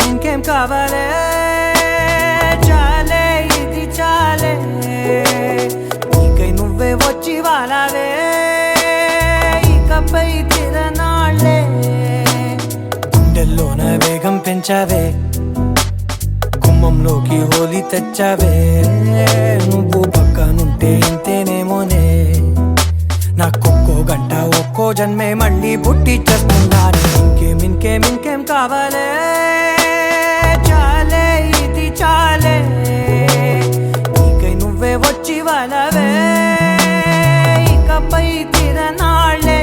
ఇంకేం కావాలే చాలే ఇది చాలే నీకై నువ్వే వచ్చి వాలావే ఇకపై తిరనాళ్ళే గుండెల్లోన వేగం పెంచావే గుమ్మంలోకి హోలీ తెచ్చావే నువ్వు పక్కనుంటే ఇంతేనేమోనే నాకొక్కో గంట ఒక్కో జన్మే మళ్ళీ పుట్టి చేస్తున్నాను ఇంకేం కావాలే చాలే ఇది చాలే నీకై నువ్వే వచ్చి వాలవే ఇకపై తిరనాళ్ళే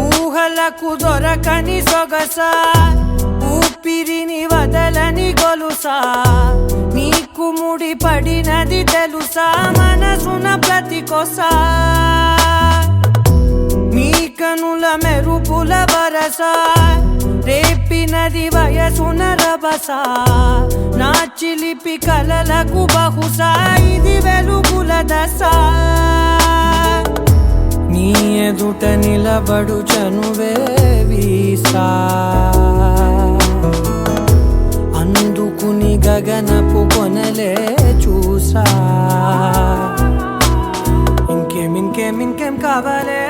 ఊహలకు దొరకని సొగసా ఊపిరిని వదలని గొలుసా నీకు ముడి పడినది తెలుసా మనసున ప్రతి కొసా నీ కనుల మెరుపుల వరసా రేపినది వయసున రభసా నా చిలిపి కలలకు బహుశా ఇది వెలుగుల దశ నీ ఎదుట నిలబడు చనువే వీసా అందుకుని గగనపు కొనలే చూసా ఇంకేం కావాలే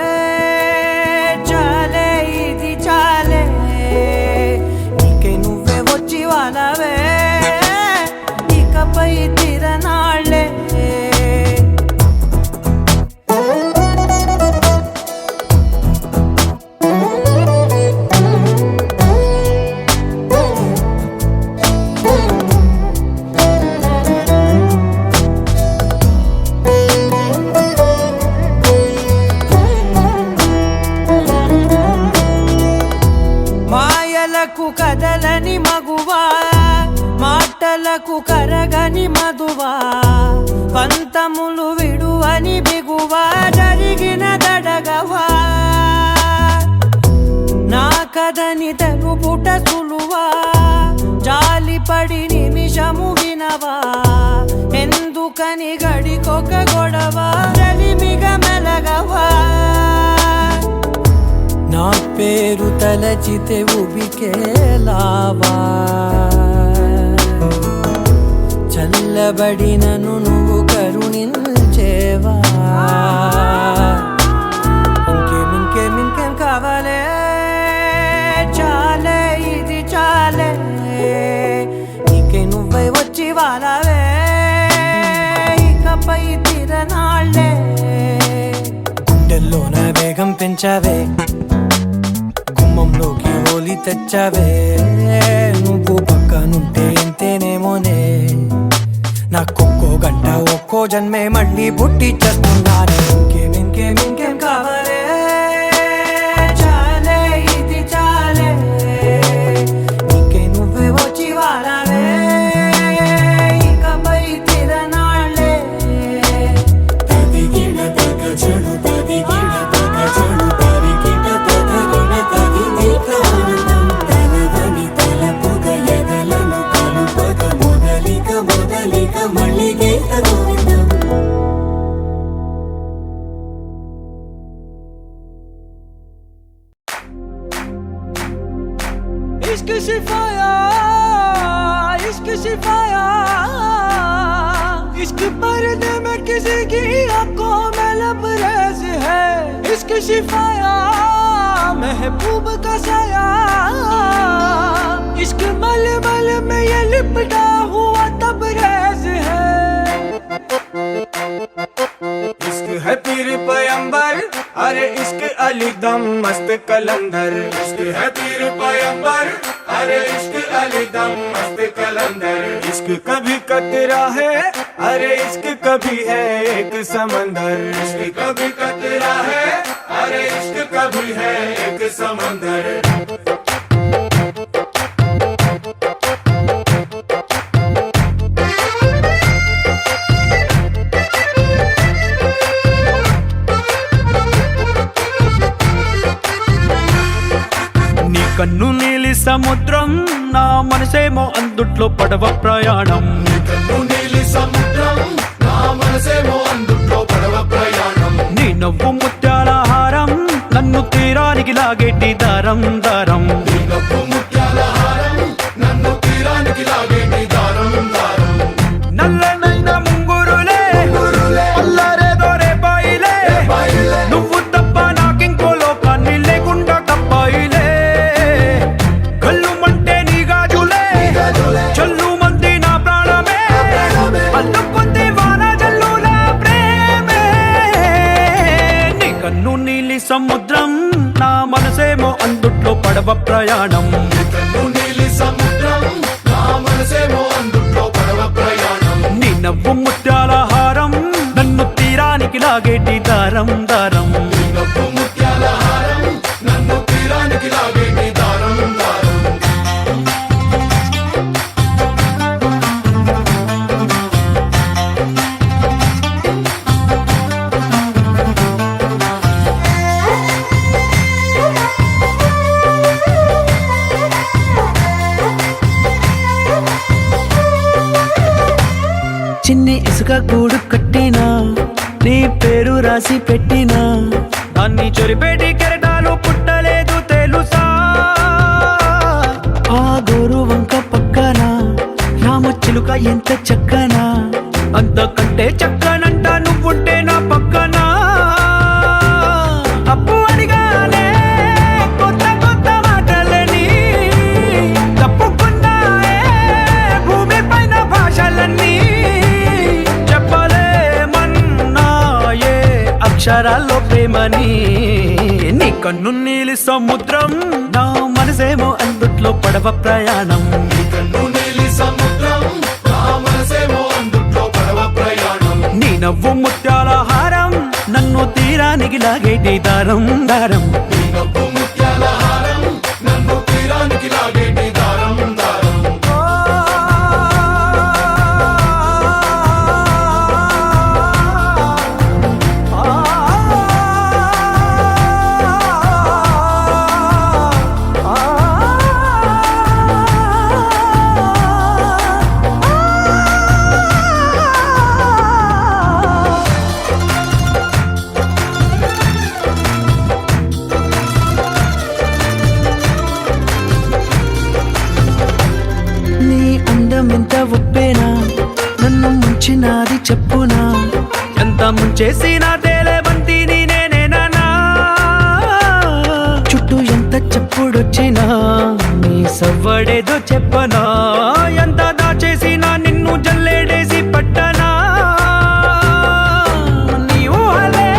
చాలే ఇది చాలే నీకై నువ్వే వచ్చి వాలవే ఇకపై తిరనాళ్ళే కదలని మగువా మాటలకు కరగని మధువా పంతములు విడువని బిగువా జరిగిన దడగవా నా కదని తెలుపుట సులువా జాలిపడి నిమిషము వినవా ఎందుకని గడికొక గొడవ రలిమిగ మెలగవా నా పేరు తలచితే ఉబికేలావా చల్లబడినను నువ్వు కరుణించేవా ఇంకేం కావాలే చాలే ఇది చాలే నీకై నువ్వై వచ్చి వాలవే ఇకపై తిరనాళ్ళే గుండెల్లోన వేగం పెంచావే గుమ్మంలోకి హోలీ తెచ్చావే నువ్వు పక్కనుంటే ఇంతేనేమోనే నాకొక్కో గంట ఒక్కో జన్మే మళ్ళీ పుట్టి చేస్తున్నాను ఇంకేం కావాలే చాలే ఇది చాలే నీకై నువ్వే వచ్చి వాలవే ఇకపై తిరనాళ్ళే इश्क सिफाया इश्क पर्दे में किसी की आंखों में लबरेज है इश्क शिफाया महबूब का साया इश्क मलमल में ये लिपटा हुआ तबरेज है इश्क है है पीर पैगंबर, अरे इश्क अली दम मस्त कलंदर। इश्क है पीर पैगंबर, अरे इश्क अली दम मस्त कलंदर। इश्क कभी कतरा है, अरे इश्क कभी है एक समंदर। इश्क कभी कतरा है, अरे इश्क कभी है एक समंदर। కన్ను నీలి సముద్రం, నా మనసేమో అందుట్లో పడవ ప్రయాణం। కన్ను నీలి సముద్రం, నా మనసేమో అందుట్లో పడవ ప్రయాణం। నీ నవ్వు ముత్యాల హారం, నన్ను తీరానికి లాగేటి దారం దారం। నీ నవ్వు ముత్యాల హారం, నన్ను తీరానికి లాగేటి దారం దారం। నల్లనైన ముంగురులే అల్లరేదో రేపాయిలే, నువ్వు తప్ప నాకింకో లోకాన్ని లేకుండా తప్పాయిలే। చల్లు మంది నా ప్రాణమే, అల్లుకుంది వాన జల్లుల ప్రేమే। నీ కన్ను నీలి సముద్రం, నా మనసేమో అందుట్లో పడవ ప్రయాణం। కన్ను నీలి సముద్రం, నా మనసేమో అందుట్లో పడవ ప్రయాణం। నీ నవ్వు ముత్యాల హారం, నన్ను తీరానికి లాగేటి దారం దారం। నీ నవ్వు ముత్యాల హారం, నన్ను తీరానికి లాగేటి దారం దారం। చిన్ని ఇసుక గూడు కట్టినా, నీ పేరు రాసి పెట్టినా, దాన్ని చొరిపేటి కెరటాలు పుట్టలేదు తెలుసా। ఆ గోరు వంక పక్కన రామచిలుక ఎంత చక్కనా, అంతకంటే చక్కనంట నువ్వుంటే నా పక్కన। అప్పు అడిగానే కొత్త కొత్త మాటలని, తప్పుకున్నాయే భూమి పైన భాషలన్నీ, చెప్పలేమన్నాయే అక్షరాల్లో ప్రేమని। నీ కన్ను నీలి సముద్రం, నా మనసేమో అందుట్లో పడవ ప్రయాణం। కన్ను నీలి సముద్రం, నా మనసేమో అందుట్లో పడవ ప్రయాణం। నీ నవ్వు ముత్యాల హారం, నన్ను తీరానికి లాగేటి దారం దారం। నీ నవ్వు ముత్యాల హారం, నన్ను తీరానికి లాగేటి దారం దారం। నీ అందం ఎంత ఒప్పేనా, నన్ను ముంచినాది చెప్పునా, ఎంత ముంచేసినా తేలేవంతి నేనేనా। చుట్టూ ఎంత చెప్పుడొచ్చినా, నీ సవ్వడేదో చెప్పనా, ఎంత దాచేసినా నిన్ను జల్లేడేసి పట్టనా। నీ ఊహలే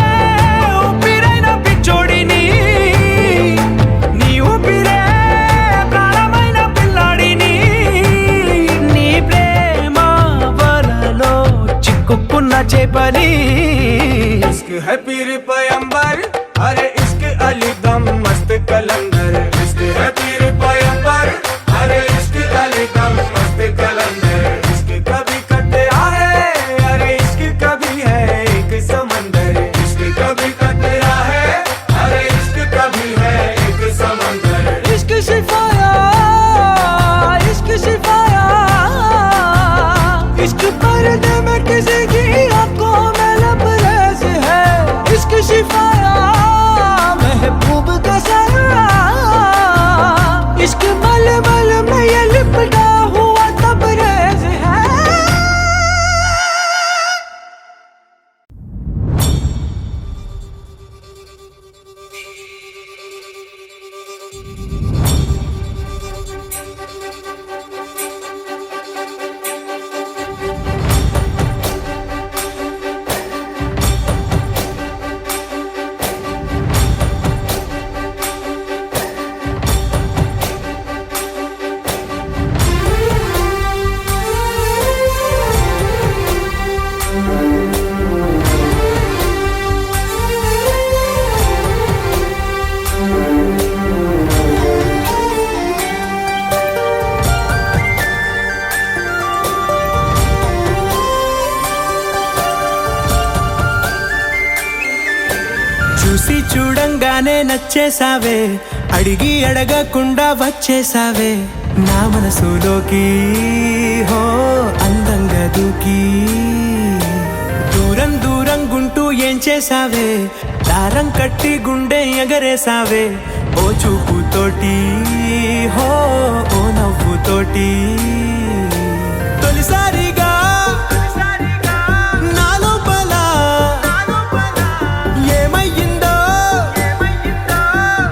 ఊపిరైన పిచ్చోడిని, నీ ఊపిరే ప్రాణమైన పిల్లాడిని, నీ ప్రేమ వలలో చిక్కుకున్న చేపని। इश्क है पीर पैगंबर, अरे इश्क अली दम मस्त कलंदर। इश्क है पीर पैगंबर, अरे इश्क अली दम मस्त कलंदर। इश्क कभी कतरा है, अरे इश्क कभी है एक समंदर। इश्क कभी कतरा है, अरे इश्क कभी है एक समंदर। इश्क शिफाया, इश्क शिफाया, इश्क पर्दे में किसी की आंखों में लबरेज है। इश्क शिफा చూడంగానే నచ్చేసావే, అడిగి అడగకుండా వచ్చేసావే నా మనసులోకి, హో అందంగా దూకి. దూరం దూరం గుంటూ ఏం చేసావే, దారం కట్టి గుండె ఎగరేసావే ఓ చూపుతోటి, హో ఓ నవ్వుతోటి. తొలిసారిగా నా లోపల ఏమయ్యిందో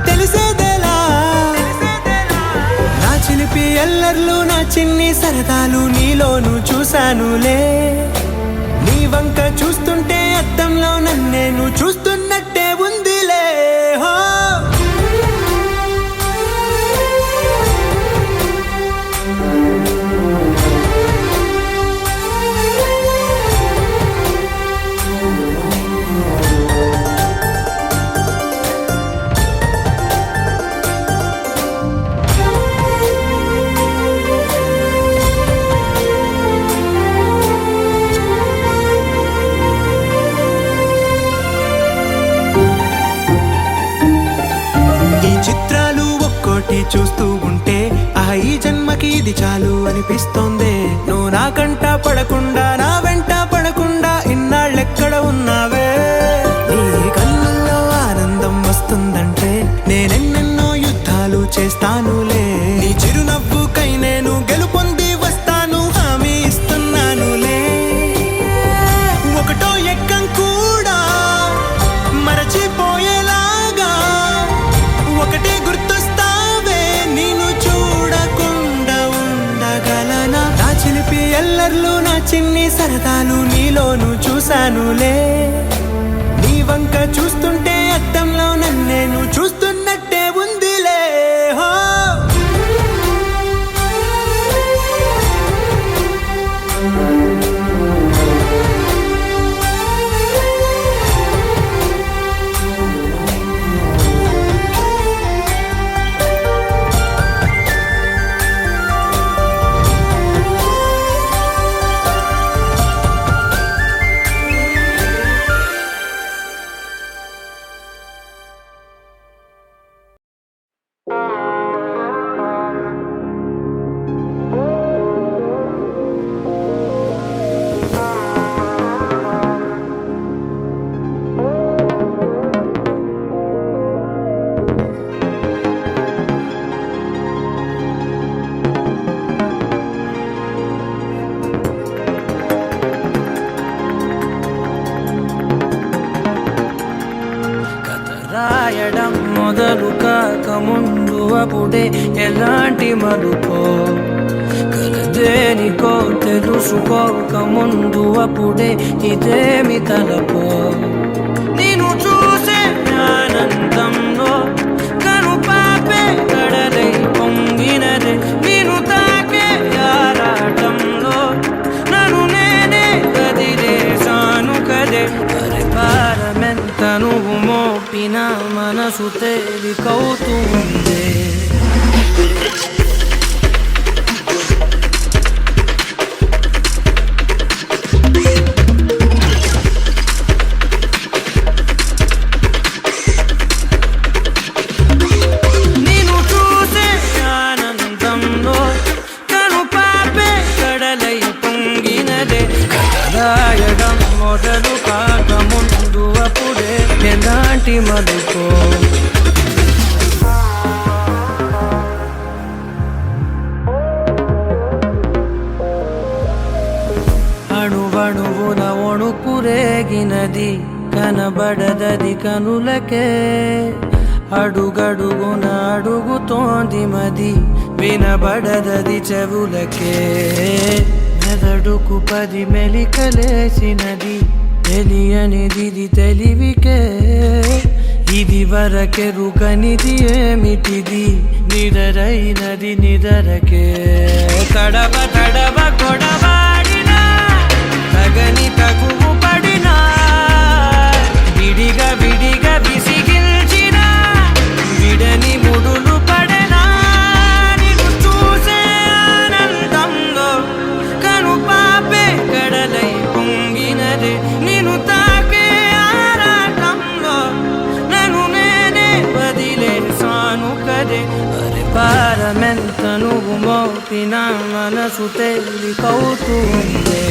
తెలిసేదేలా. నా చిలిపి ఎల్లర్లు నా చిన్ని సరదాలు నీలోను చూశానులే. నీ వంక చూస్తుంటే అద్దంలో నన్నేను చూస్తున్నట్టే ఉందిలే. హో చూస్తూ ఉంటే ఈ జన్మకి ఇది చాలు అనిపిస్తోంది. నువ్వు నా కంట పడకుండా నా వెంట పడకుండా ఇన్నాళ్ళెక్కడ ఉన్నావే. నీ కళ్ళల్లో ఆనందం వస్తుందంటే నేనెన్నెన్నో యుద్ధాలు చేస్తానులే. నీ చిరునవ్వుకై నేను గెలుపొంది వస్తాను హామీ ఇస్తున్నానులే. ఒకటో ఎక్కం కూడా మరచిపోయేలాగా ఒకటే గుర్తొస్తా. ఎల్లర్లు నా చిన్ని సరదాలు నీలోను చూశానులే. నీ వంక చూస్తుంటే అద్దంలో నన్నేను చూస్తున్నట్టే ఉందిలే. హో రాయడం మొదలు కాక ముందు అప్పుడే ఎలాంటి మలుపో, కలదేనికో తెలుసుకోక ముందు అప్పుడే ఇదేమి తలపో. నేను చూసే ఆనందంలో కను పాపే కడలై పొంగినదే. నేను తాకే ఆరాటంలో నన్ను నేనే కదిలేసాను కదే. పరిపారమెంత నువ్వు మోపిన మనసు తేలికవుతుంది. నేను చూసే ఆనందంలో కను పాపే కడలై పొంగినదే. రాయడం మొదలు కాక ముందు అప్పుడే ఎలాంటి మలుపో. అణువణువున ఒణుకురేగినది కనబడదది కనులకే. అడుగడుగున అడుగుతోంది మది వినబడదది చెవులకే. మెదడుకు 10 మెలికలేసినది తెలియనిది తెలివికే. ఇది వరకెరుకనిది ఏమిటిది నిదరైనది నిదరకే. తడవ తడవ కొడవాడినా తగని తగువు పడినా విడిగా విడిగా విసిగిల్చిన విడని ముడులు పడనా. నిన్ను చూసే ఆనందంలో కను పాపే కడలై పొంగినదే. నిన్ను తాకే ఆరాటంలో నన్ను నేనే మోపిన మనసు తేలికవుతుంది.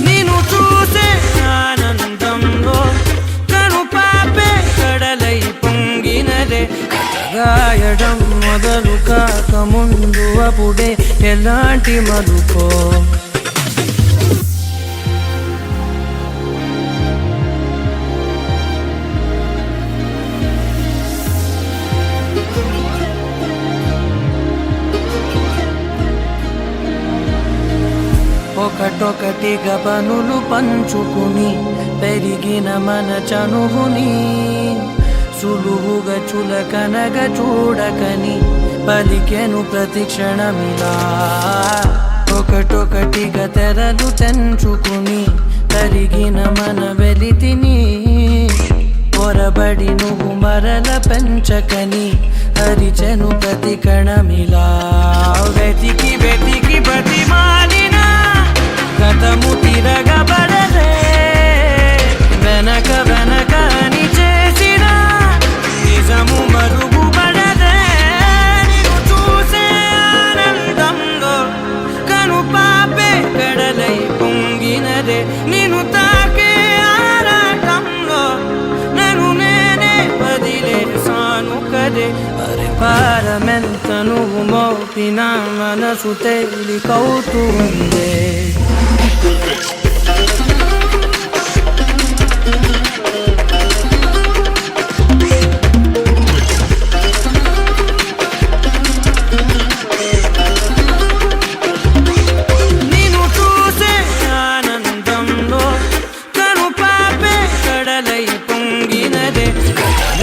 నిన్ను చూసే ఆనందంలో కను పాపే కడలై పొంగినదే. గాయడం మొదలు కాక ముందు అప్పుడే ఎలాంటి మలుపో. ఒకటొకటిగా పనులు పంచుకుని పెరిగిన మన చనువుని సులువుగా చులకనగా చూడకని పలికెను ప్రతి క్షణమిలా. ఒకటొకటిగా తెరలు తెంచుకుని తరిగిన మన వెలితిని పొరబడి నువ్వు మరల పెంచకని అరిచెను ప్రతి కణమిలా. వెతికి వెతికి బతిమాలిన గతము తిరగబడలే. వెనక వెనక అని చేసిన నిజము మరుగుపడదే. నిన్ను చూసే ఆనందంలో కను పాపే కడలై పొంగినదే. నిన్ను తాకే ఆరాటంలో నన్ను నేనే వదిలేసాను కదే. అరే పారమెంత నువ్వు మోపిన మనసు తేలికవుతుంది. నిన్ను చూసే ఆనందంలో కను పాపే కడలై పొంగినదే.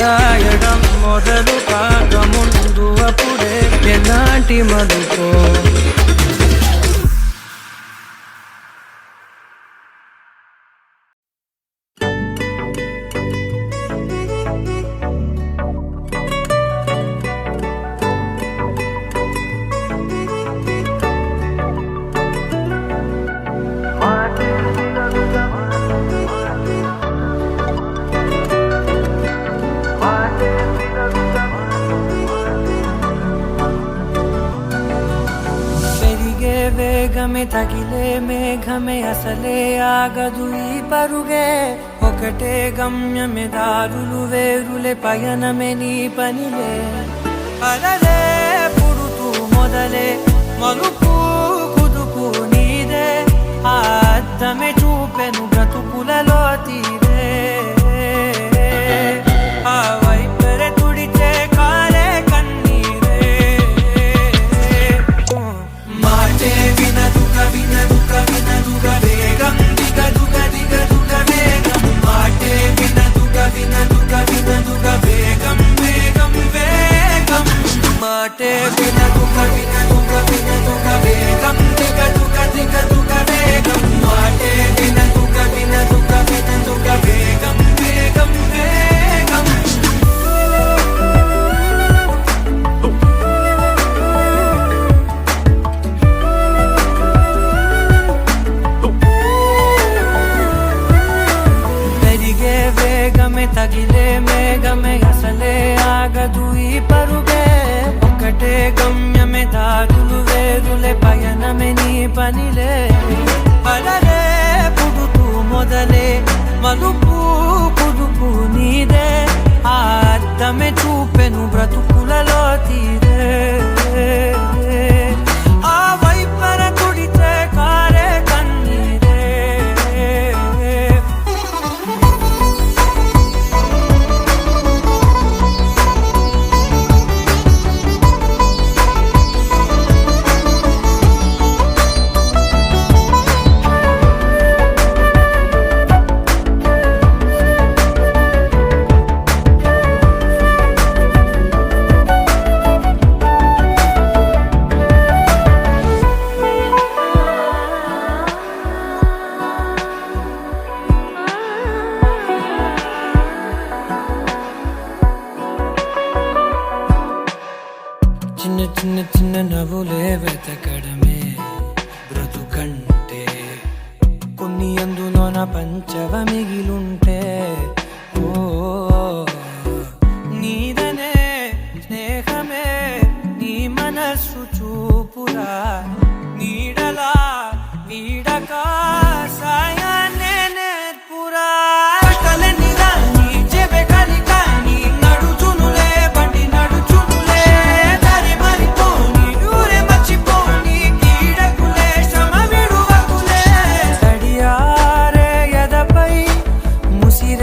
రాయడం మొదలు కాక ముందు అప్పుడే ఎలాంటి మలుపో. వేగమే తగిలే మేఘమే అసలే ఆగదు ఈ పరుగే. ఒకటే గమ్యమే దారులు వేరులే పయనమే నీ పనిలే. అలలే పుడుతూ మొదలే మలుపు కుదుపు నీదే. ఆ అద్దమే చూపెను బ్రతుకులలో తీరే. ఆ వైపరే తుడిచే కాలే కన్నీరే. మాటే వినదుగ వినదుగ వినదుగ వేగం దిగదుగ దిగదుగ వేగం. మాటే వినదుగ వినదుగ వినదుగ వేగం వేగం వేగం. మాటే వినదుగ వినదుగ వినదుగ వేగం దిగదుగ దిగదుగ వేగం. మాటే వినదుగ వినదుగ వినదుగ వేగం వేగం వేగం. తగిలే మేఘమే అసలే ఆగదు ఈ పరుగే. ఒకటే గమ్యమే దారులు వేరులే పయనమే నీ పనిలే. అలలే పుడుతూ మొదలే మలుపు కుదుపు నీదే. ఆ అద్దమే చూపెను బ్రతుకులలో తీరే. ఆ వైపర తుడితే కారే కన్నీరే. పంచవ మిగిలుంటే ఓ నీదనే స్నేహమే నీ మనస్సు చూపురా నీడలా వీడక సాయాన్నే నేర్పురా కలని రాని చెబె కలి కాని నడుచునులే బండి నడుచునులే దారి మరిపోని ఊరే మర్చిపోని కీడకులే శ్రమ విడువకులే తడియారే ఎదపై ముసిరే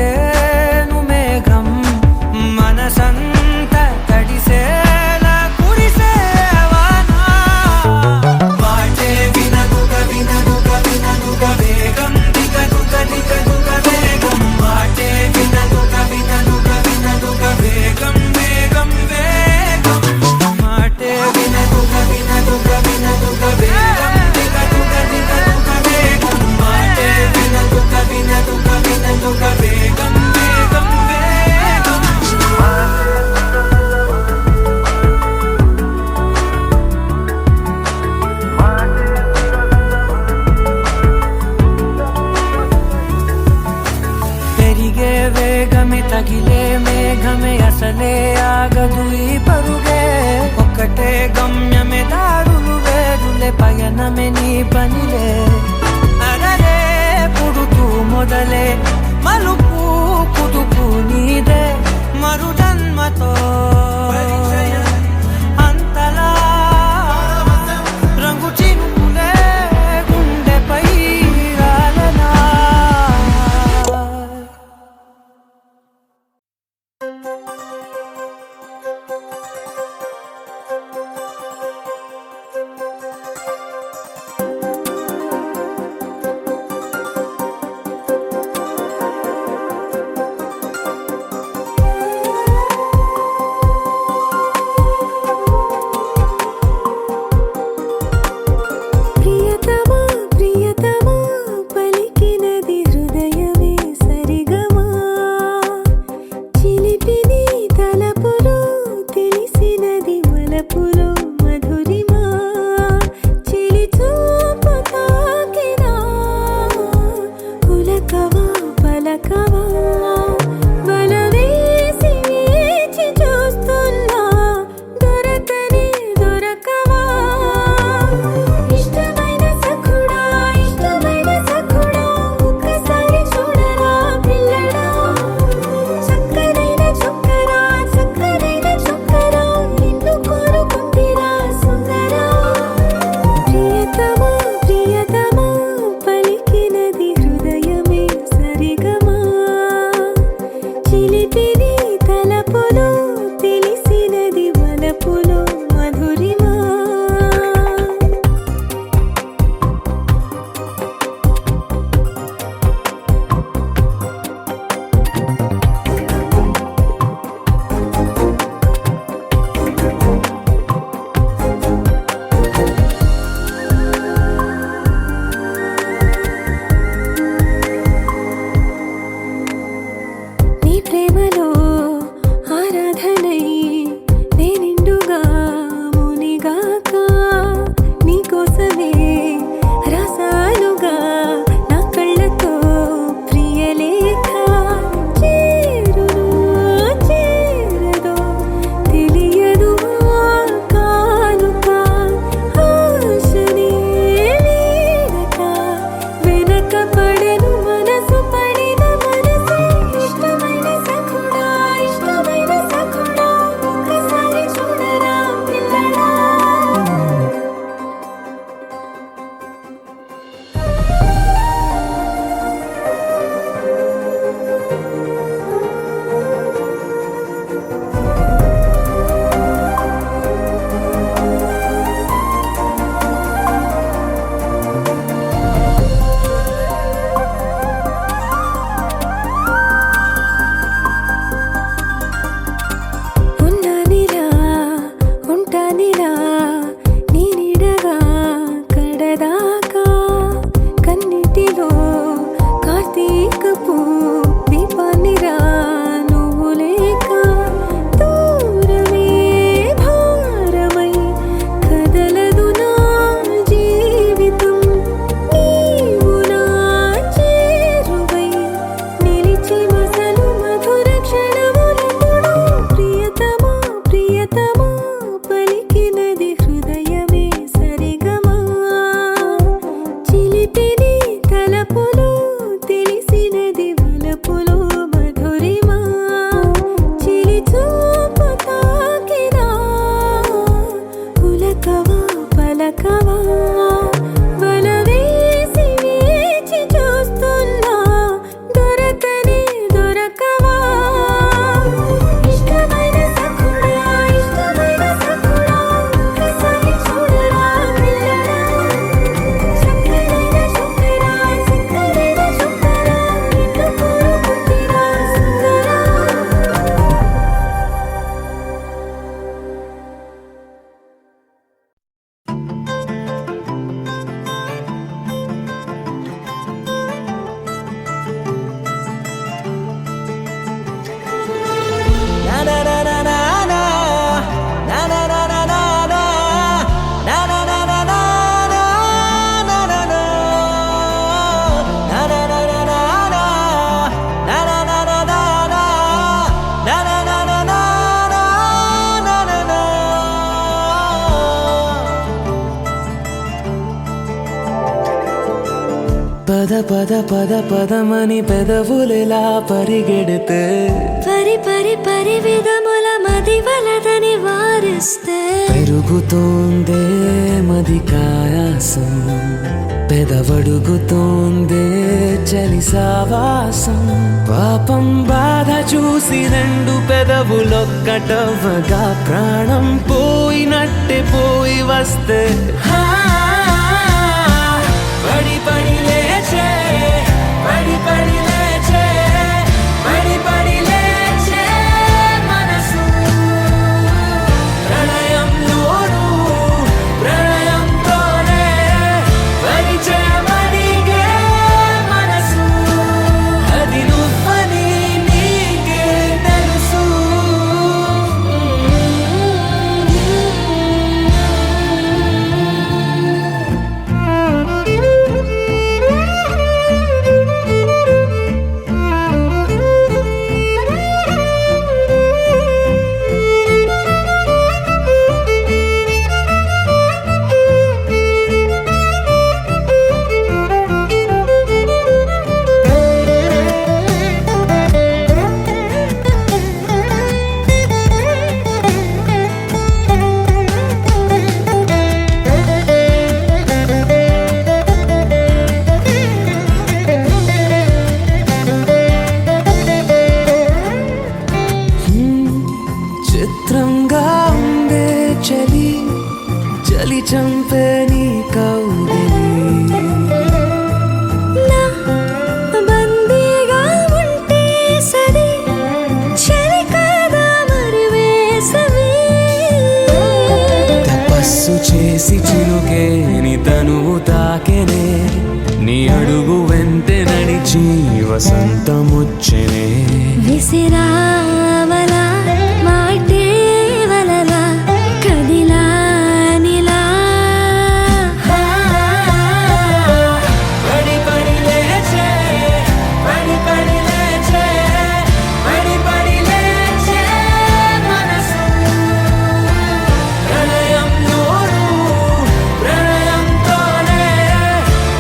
పద పద పద పదమని పెదవులెలా పరిగెడితే పరి పరి పరి విధముల మది వలదని వారిస్తే పెరుగుతోందే మది కాయాసం పెదవడుగుతోందే చలి సావాసం పాపం బాధ చూసి రెండు పెదవులొక్కటవ్వగా ప్రాణం పోయినట్టే పోయి వస్తే పడి పడి లేచే పడి పడి లేచే పడి పడి లేచే మనసు ప్రళయంలోను ప్రళయంతోనే పరిచయమడిగే మనసు అది నువ్వని నీకే తెలుసు చిత్రంగా ఉందే చలి చలి చంపే నీ కౌగిలి నా బందీగా ఉంటే సరి చలి కాదా మరి వేసవి తపస్సు చేసి చిలుకేని తనువు తాకెనే నీ అడుగు వెంటే నడిచి వసంతముచ్చెనే విసిరావలా మాటే వలలా కదిలా నిలా పడి పడి లేచే పడి పడి లేచే పడి పడి లేచే మనసు ప్రళయంలోను ప్రళయంతోనే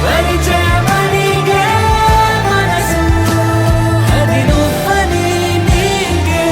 పరిచయమడిగే మనసు అది నువ్వని నీకే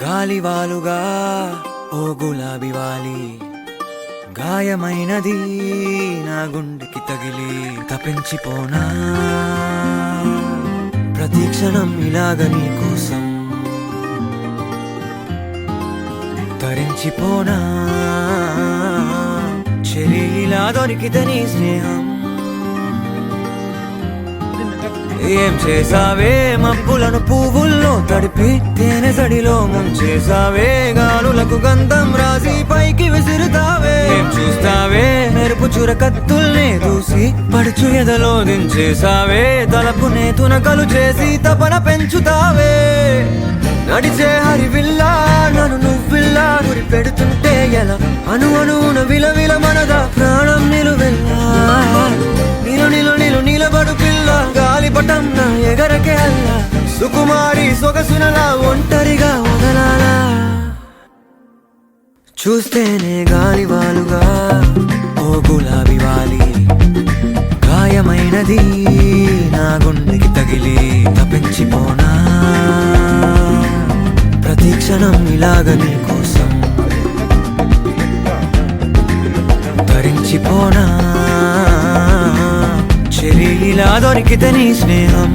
గాలివాలుగా ఓ గులాబీ వాలి గాయమైనది నా గుండెకి తగిలి తపించిపోనా ప్రతిక్షణం ఇలాగ నీ కోసం తరించిపోనా చెలి ఇలా దొరికితే నీ స్నేహం ఏం చేసావే మబ్బులను పువ్వుల్లో తడిపి తేనె సడిలో ముంచేసావే గాలులకు గంధం రాసి పైకి విసురుతావే ఏం చూస్తావే మెరుపు చురకత్తుల్నే దూసి పడుచు ఎదలో దించేసావే తలపునే తునకలు చేసి తపన పెంచుతావే నడిచే హరివిల్లా నన్ను నువ్విల్లా గురి పెడుతుంటే ఎలా అణువున విలవిల మనదా ప్రాణం నిలువెల్లా నిలబడు పిల్ల గాలిపటం నా ఎగరకే అల్లా సుకుమారి సొగసునలా ఒంటరిగా వదలాలా చూస్తేనే గాలివాలుగా ఓ గులాబీ వాలి గాయమైనది నా గుండెకి తగిలి తపించిపోనా ప్రతిక్షణం ఇలాగ నీ కోసం తరించిపోనా చెలి ఇలా దొరికితే నీ స్నేహం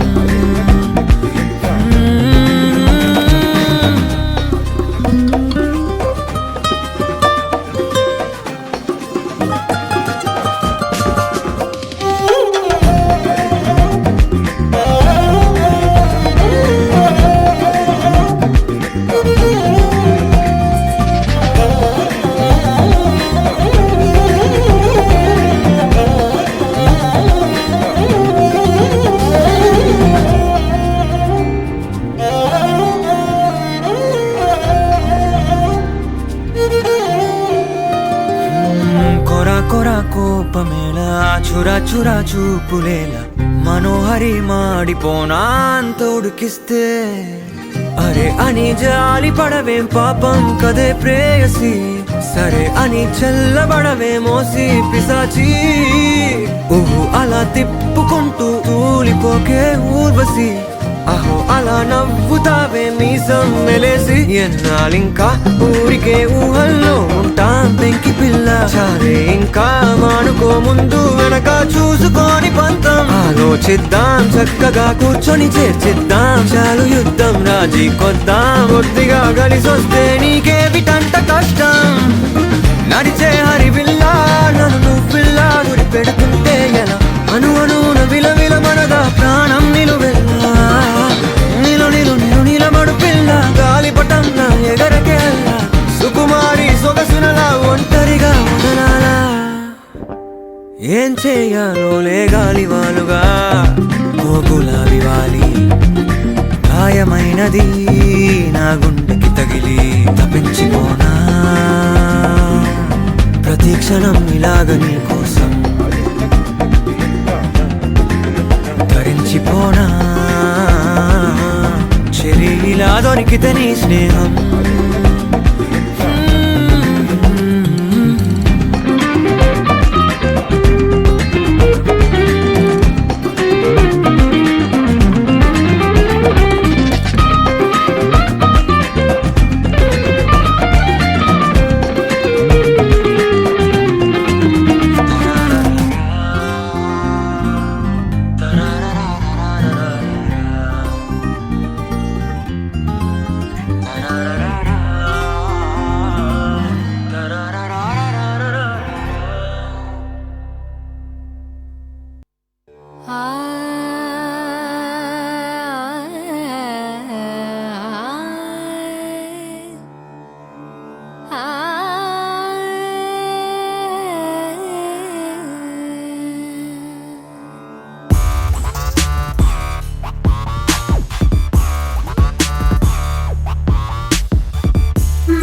కోపమేలా చురా చురా చూపులేలా మనోహరి మాడిపోనా అంత ఉడికిస్తే అరే అని జాలి పడవేం పాపం కదే ప్రేయసి సరే అని చల్లబడవే మోసి పిశాచి ఊహు అలా తిప్పుకుంటూ తూలిపోకే ఊర్వశి అహో అలా నవ్వుతావే మీసం మెలేసి ఎన్నాళ్ళింకా ఊరికే ఊహల్లో ఉంటాం పెంకి పిల్ల చాలే ఇంకా మానుకో ముందు వెనక చూసుకొని పంతం ఆలోచిద్దాం చక్కగా కూర్చొని చేర్చిద్దాం చాలు యుద్ధం రాజీ కొద్దాం కొద్దిగా కలిసొస్తే నీకే విటంట కష్టం నడిచే హరివిల్లా నన్ను నువ్విల్లా గురి పెడుతుంటే ఎలా అణువున విలవిల మనదా ప్రాణం నిలువెల్లా నిలబడు పిల్ల గాలిపటం నా ఎగరకే అల్లా సుకుమారి సొగసునలా ఒంటరిగా వదలాలా ఏం చేయాలో లే గాలివాలుగా ఓ గులాబీ వాలి గాయమైనది నా గుండెకి తగిలి తపించిపోనా ప్రతిక్షణం ఇలాగ నీ కోసం తరించిపోనా చెలి ఇలా దొరికితే నీ స్నేహం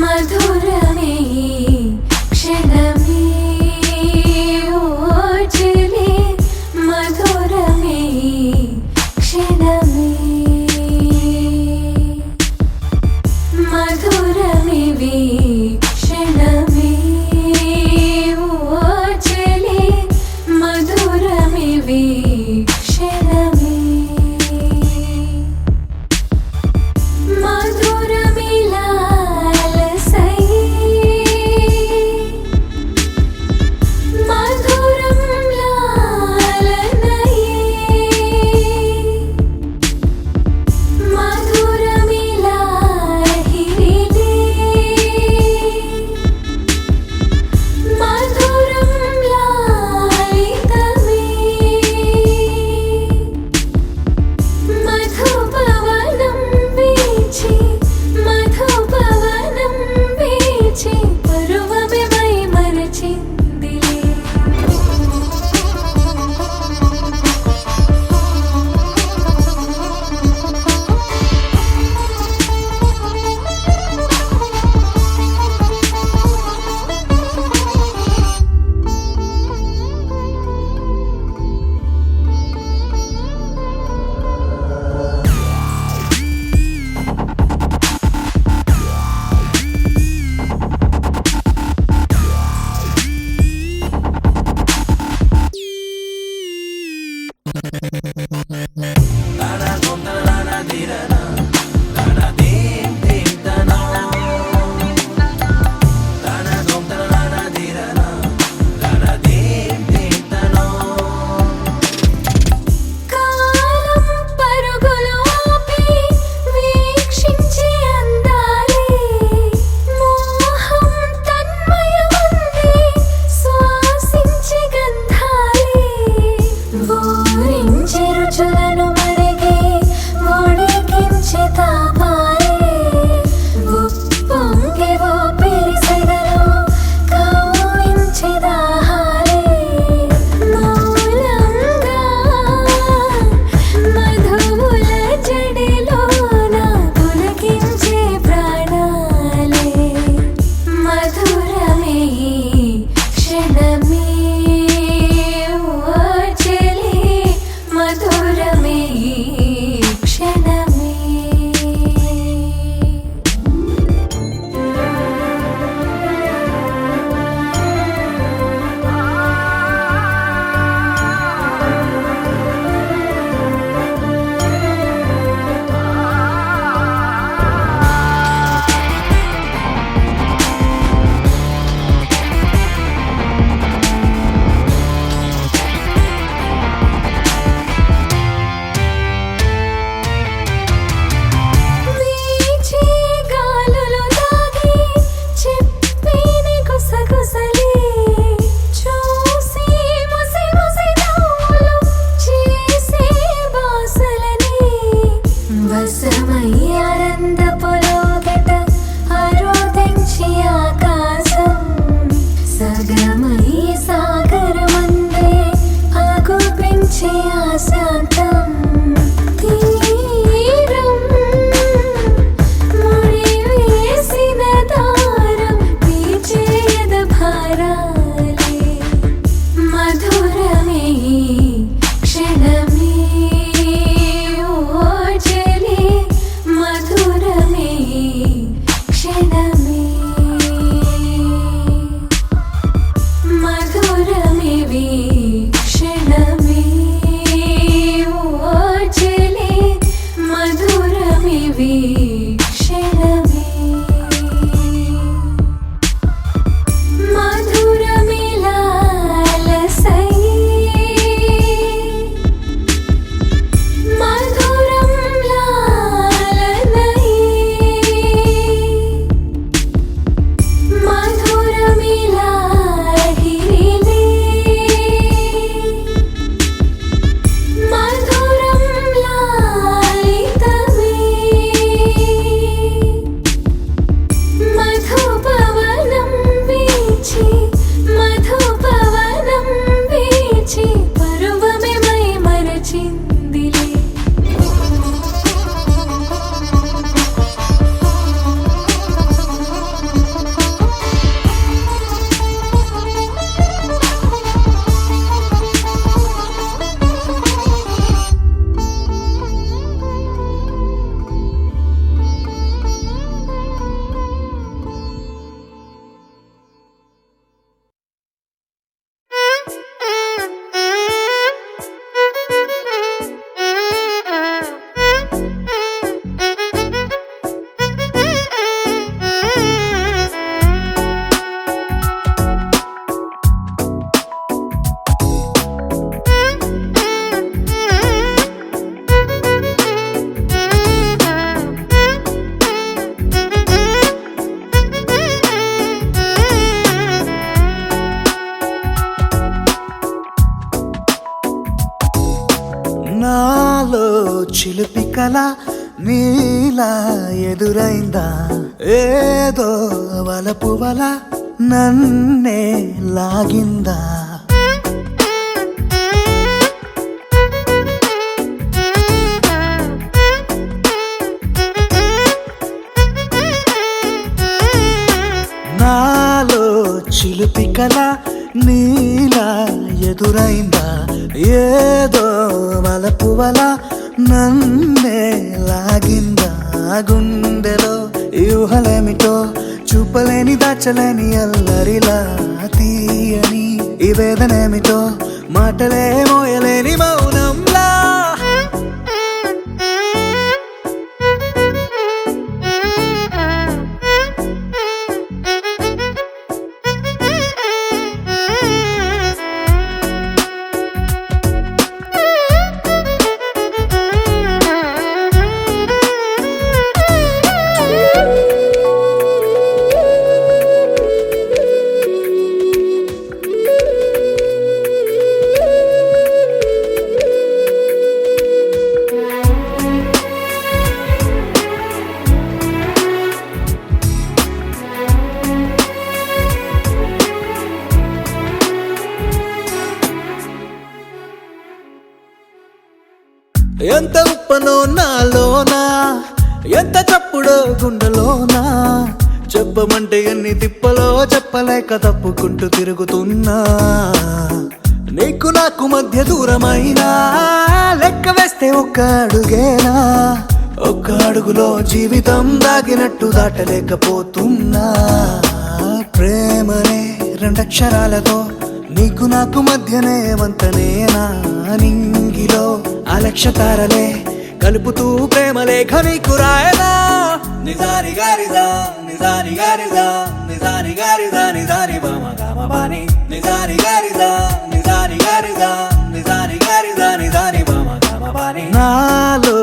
మధురమే క్షణమే ఓచలే మధురమే క్షణమే మధురమే క్షణమే ఓచలే మధురమే క్షణమే మధురమిలా వసమయ్యారందపులోగట ఆరోదించి ఆకాశం సగమై సాగరమందే ఆగుపించి ఆశాంతం తీరం ముడివేసిన దారం తీర్చేయద భారాలే మధురమే క్షణమే ఓజలే మధురమే క్షణమే మధురమే క్షణమే ఓజలే మధురమే క్షణమే మధురమే లాలసై మధురం లాలనై మధురమే లాహిరిలే మధురం లాలితమే మధుపవనం వీచి మధుపవనం వీచి పర్వమే మై మరచిందిలే నాలో చిలిపి కల నీలా ఎదురైందా ఏదో వలపు వల నన్నే లాగిందా నాలో చిలిపి కల నీలా ఎదురైందా ఏదో వలపు వల నన్నే లాగిందా గుండెలో యూహలేమిటో చూపలేని దాచలేని అల్లరిలా తీయని ఈ వేదనేమిటో మాటలే మోయలేని మౌనంలా ఎంత ఉప్పనో నాలోనా ఎంత చప్పుడో గుండెలోనా చెప్పమంటే ఎన్ని తిప్పలో చెప్పలేక తప్పుకుంటూ తిరుగుతున్నా నీకు నాకు మధ్య దూరమైనా లెక్క వేస్తే ఒక్క అడుగేనా ఒక్క అడుగులో జీవితం దాగినట్టు దాటలేకపోతున్నా ప్రేమనే రెండక్షరాలతో నీకు నాకు మధ్యనే వంతనేనా నింగిలో అలక్షతారలే కలుపుతూ ప్రేమ లేఖ నీకు రాయనా నిజాని గారిజా నిజాని గారిజా నిజాని గారిజా నిజాని బామ గామ బాని నిజాని గారిజా నిజాని గారిజా నిజాని గారిజా నిజాని బామ గామ బాని నాలో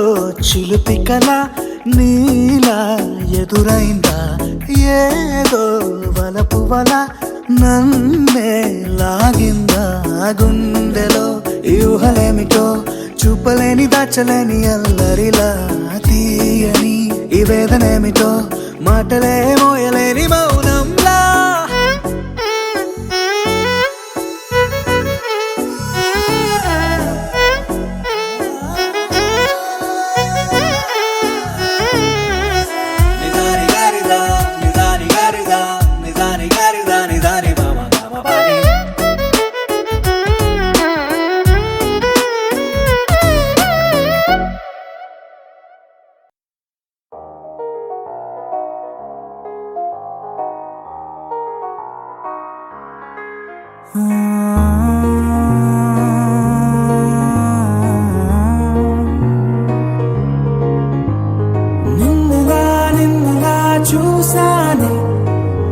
చిలిపి కల నీలా ఎదురైందా ఏదో వలపు వల నన్నే లాగిందా గుండెలో యూహలేమిటో చూపలేని దాచలేని అల్లరిలా ఈ వేదనేమిటో మాటలే మోయలేని మౌనంలా నిన్నులా చూసానే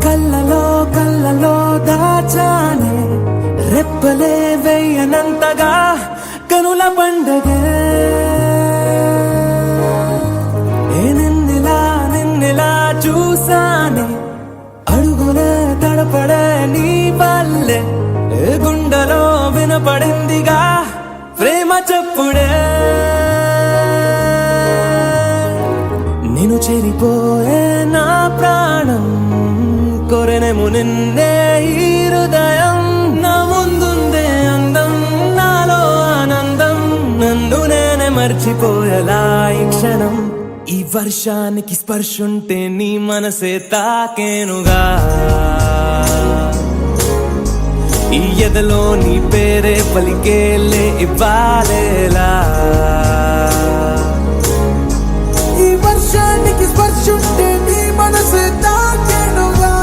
కళ్ళలో దాచానే రెప్పలే వేయనంతగా కనుల పండగే నిన్నులా చూసానే అడుగులే తడపడే నీ వల్లే గుండెలో వినపడిందిగా ప్రేమ చెప్పుడే నేను చెరిపోయే నా ప్రాణం కొరెనేమో నిన్నే ఈ హృదయం నా ముందుందే అందం నాలో ఆనందం నన్ను నేనే మర్చిపోయేలా ఈ క్షణం ఈ వర్షానికి స్పర్శుంటే నీ మనసే తాకేనుగా ఈ ఎదలో నీ పేరే పలికేలే ఇవ్వాలేలా ఈ వర్షానికి స్పర్శుంటే నీ మనసు తాకేనుగా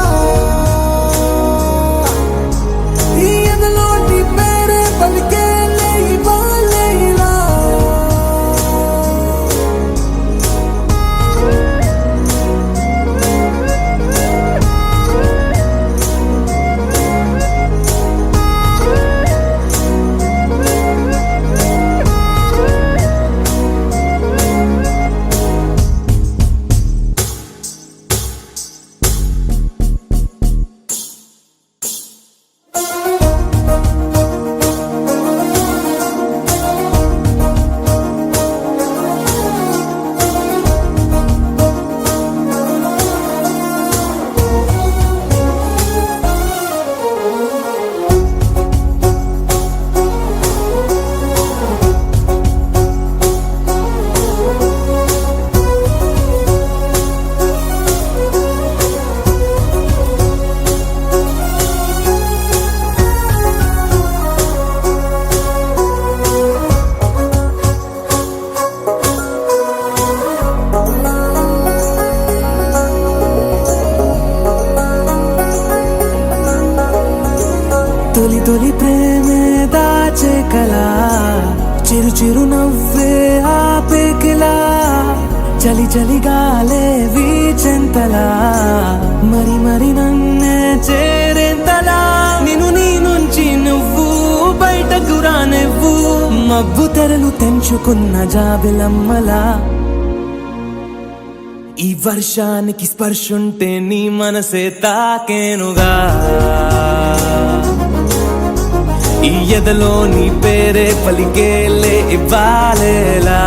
ఈ ఎదలో నీ పేరే పలికేలే ఇవ్వాలేలా తొలి ప్రేమే దాచే కలా చిరు నవ్వే ఆపేకిలా చలి గాలే వీచెంతలా మరి నన్నే చేరేంతలా నిన్ను నీ నుంచి నువ్వు బయటకు రానివ్వు మబ్బు తెరలు తెంచుకున్న జాబిలమ్మలా ఈ వర్షానికి స్పర్శుంటే నీ మనసే తాకేనుగా ఈ ఎదలో నీ పేరే పలికేలే ఇవ్వాలేలా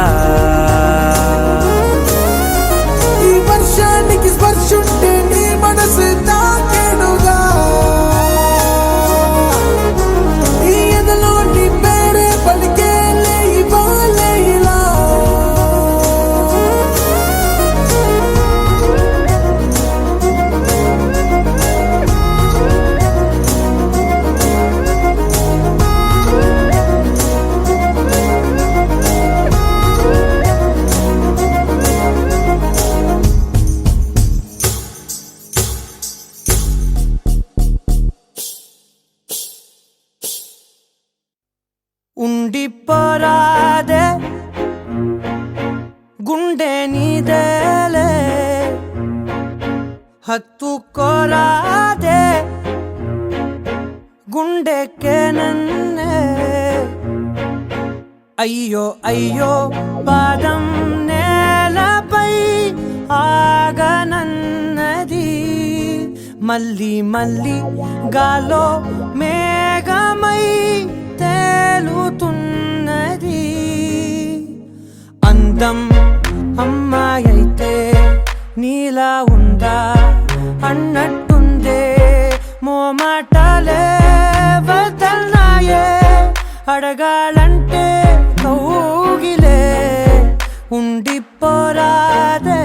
ఈ వర్షానికి స్పర్శుంటే నీ మనసు తాకేనుగా ఈ ఎదలో నీ పేరే పలికేలే ఇవ్వాలేలా ఉండిపోరాదే గుండె నీదేలే హత్తుకోరాదే గుండెకే నన్నే అయ్యో పాదం నేలపై ఆగనన్నది మళ్ళీ గాలో మేఘమై తేలుతున్నది అందం అమ్మాయైతే నీలా ఉందా అన్నట్టుందే మోమాటాలే వదల్నాయే అడగాలంటే కౌగిలే ఉండిపోరాదే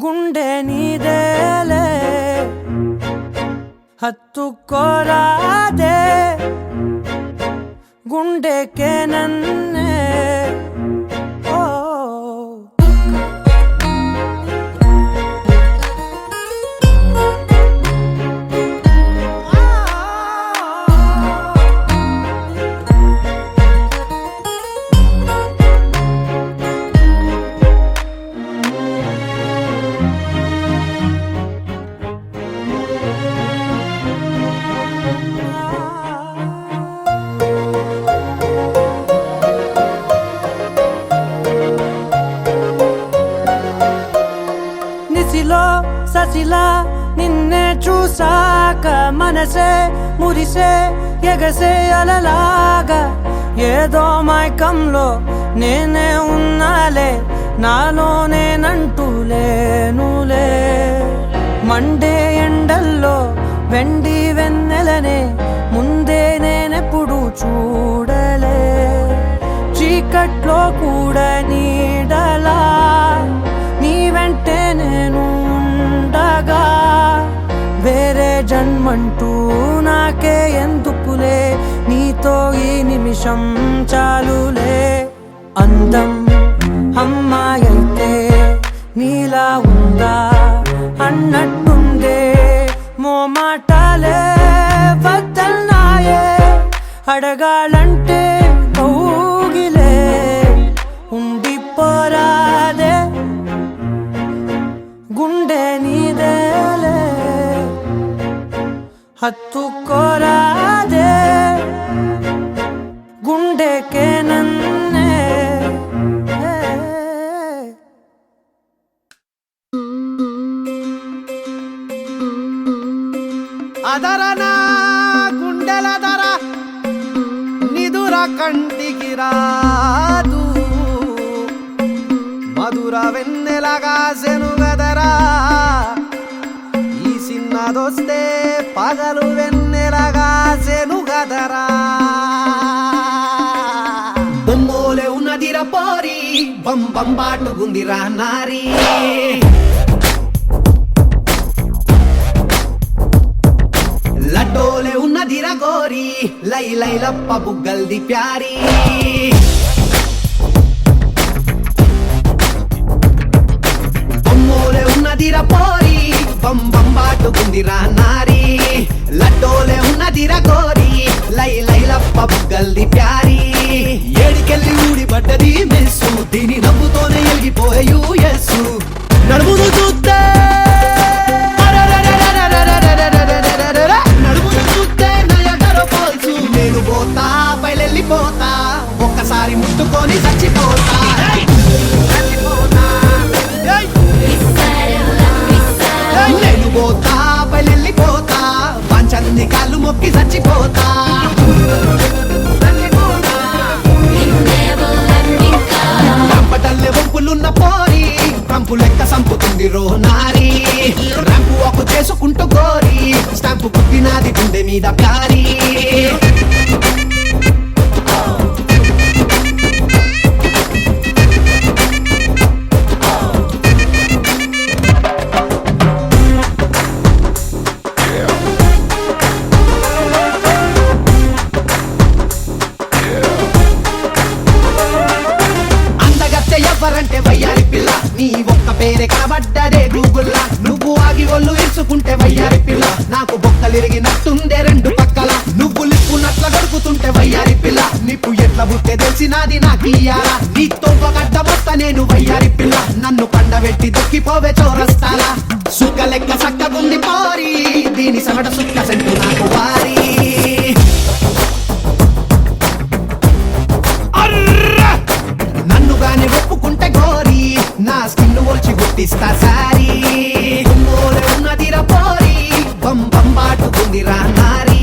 గుండె నీదేలే హత్తుకోరాదే గుండెకే నన్నే ఓ నిసిలో ససిలా నిన్నే చూసాక మనసే మురిసే ఎగసే అలలాగా ఏదో మైకంలో నేనే ఉన్నాలే నాలో నేనంటూ లేనులే మండే ఎండల్లో వెండి వెన్నెలనే ముందే నేనెప్పుడు చూడలే చీకట్లో కూడా నీడలా నీ వెంటే నేను ఉండగా వేరే జన్మంటూ నాకే ఎందుకులే నీతో ఈ నిమిషం చాలులే అందం అమ్మాయైతే నీలా ఉందా అన్నట్టుందే మోమాటాలే వదల్నాయే అడగాలంటే కౌగిలే ఉండిపోరాదే గుండె నీదేలే హత్తుకోరాదే గుండెకే నన్నే అదరనా గుండెల ధర నిదుర కంటికి రాదు మధుర వెన్నెలగా సెనుగదరా ఈ సిన్నదొస్తే పగలు వెన్నెలగా సెనుగదరా బొమ్మోలే ఉన్నదిరా పోరి బంబాటుగుందిరా నారీ లడ్డోలే ఉన్నదిరా గోరి లై లై లప్ప బుగ్గల్ది ప్యారీ బొమ్మోలే ఉన్నదిరా పోరి బంబాటుకుందిరా నారీ లడ్డోలే ఉన్నదిరా గోరి లై లై లప్ప బుగ్గల్ది ప్యారీ ఏడికెళ్ళి ఊడిపడ్డది మెస్సు దీని నవ్వుతోనే ఎగిపోయే యూఎస్సు నడుమును చూస్తే నేను పోతా బయలెళ్ళిపోతా ఒక్కసారి ముట్టుకొని చచ్చిపోతా నేను పోతా బయలెళ్ళిపోతా పంచన్ని కాళ్ళు మొక్కి చచ్చిపోతా రంపటల్లే వంపులున్న పోరి కంపు లెక్క సంపుతుంది రో నారీ రంపు ఒక చేసుకుంటూ గోరి స్టాంపు పుట్టినాది గుండె మీద ప్యారీ ఎవరంటే వయ్యారి పిల్ల నీ ఒక్క పేరే కనబడ్డదే గూగుల్లా నువ్వు ఆగి ఒళ్ళు ఇరుచుకుంటే వయ్యారి పిల్ల నాకు బొక్కలిరిగినట్టుందే రెండు పక్కల నువ్వు లిప్పునట్ల గడుపుతుంటే వయ్యారి పిల్ల నిప్పు ఎట్ల బుట్టే తెలిసినాది నాకియ్యాలా నీతో గడ్డ మొత్త నేను వయ్యారి పిల్ల నన్ను పండబెట్టి దొక్కిపోవే చౌరస్తాలా సుక్క లెక్క సక్కగుంది పోరి దీని సగట సుక్క సెంటు నాకు వారి నన్నుగానే ఒప్పుకుంటే గోరి నా స్కిన్ ఒల్చి గుర్తిస్తా సారీ ఉన్నదిరా పోరి బంబాటుకుందిరా నారీ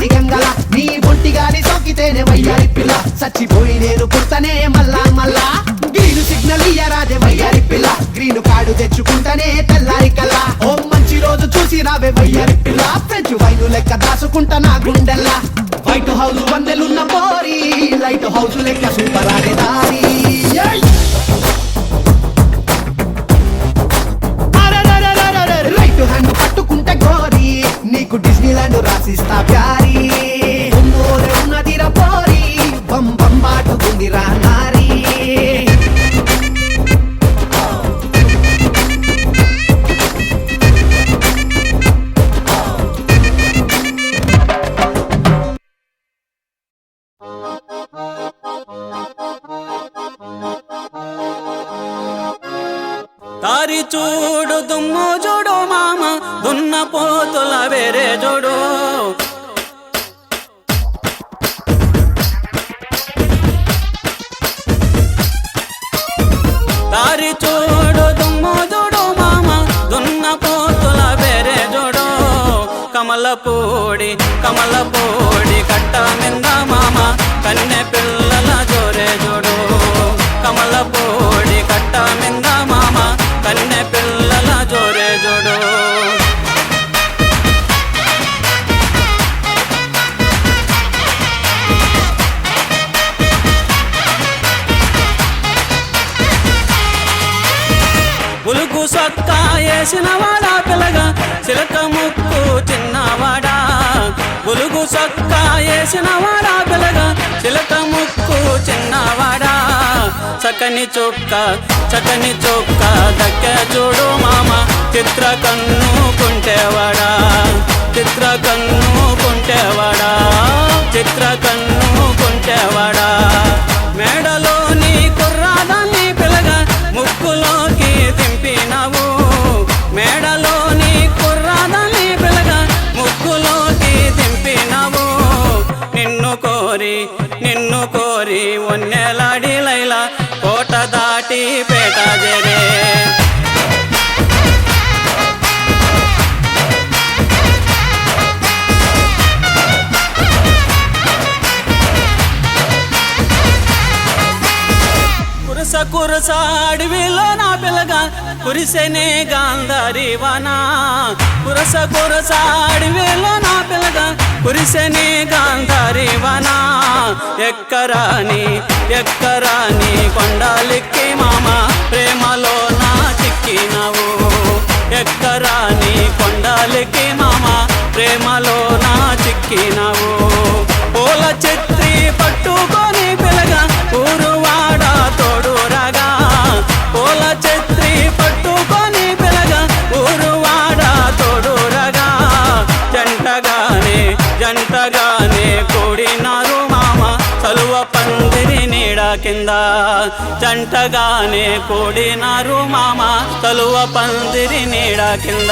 సిగంగల నీ ఒంటి గాలి సోకితేనే వయ్యారి పిల్ల చచ్చిపోయి నేను పుట్టనే మల్లా మల్లా గ్రీన్ సిగ్నల్ ఇయ్యరాదే వయ్యారి పిల్ల గ్రీన్ కార్డు తెచ్చుకుంటానే తెల్లారి కల్లా ఓ మంచి రోజు చూసి రావే వయ్యారి పిల్ల ఫ్రెంచ్ వైను లెక్క దాసుకుంటా నా గుండెల్లా వైట్ హౌస్ వందెలున్న పోరి లైట్ హౌస్ లెక్క సూపర్ ఆడే దారి రైట్ హ్యాండ్ పట్టుకుంటే గోరి నీకు డిస్నీలాండ్ రాసిస్తా ప్యారీ ఉన్నదిరా పోరి బం బం బాటుకుందిరా నారీ దారి చూడు దుమ్ము చూడు మామ దున్న పోతుల వేరే చూడు దారి చూడు దుమ్ము చూడు మామ దున్న పోతుల వేరే చూడు కమలపూడి కట్ట మింద మామ కన్నె పిల్లల జోరే చూడు కమలపూడి కట్ట మింద మామ కన్నె పిల్లల జోరే జోడు ఉలుగు సొక్కా వేసిన వాడా పిల్లగా చిలక ముక్కు చిన్నవాడా ఉలుగు సొక్కా వేసిన వాడా పిల్లగా చిలక ముక్కు చిన్నవాడా చక్కని చొక్క దక్క చూడు మామ చిత్ర కన్ను కుంటేవాడా మేడలోని కుర్రాదాన్ని పిల్లగా ముక్కులోకి దింపినావు మేడలోని కుర్రాదాన్ని పిల్లగా ముక్కులోకి దింపినావు నిన్ను కోరి ఒన్నెలాడి లైలా కోట దాటి పేట జరే కురస అడవిలో నా పిల్లగా కురిసెనే గాంధారి వానా కురస అడవిలో నా పిల్లగా కురిసెనే గాంధారి వానా ఎక్కరాని కొండాలిక్కి మామ ప్రేమలో నా చిక్కినావు ఎక్కరాని కొండాలిక్కి మామ ప్రేమలో నా చిక్కినావు పూల చెత్రి పట్టుకొని పిల్లగా ఊరువాడ తోడు రాగా పూల చెత్రి పట్టుకొని పిల్లగా ఊరువాడ తోడు రాగా జంటగానే కూడినారు మామ చలువ పందిరి నీడ కింద జంటగానే కూడినారు మామ చలువ పందిరి నీడ కింద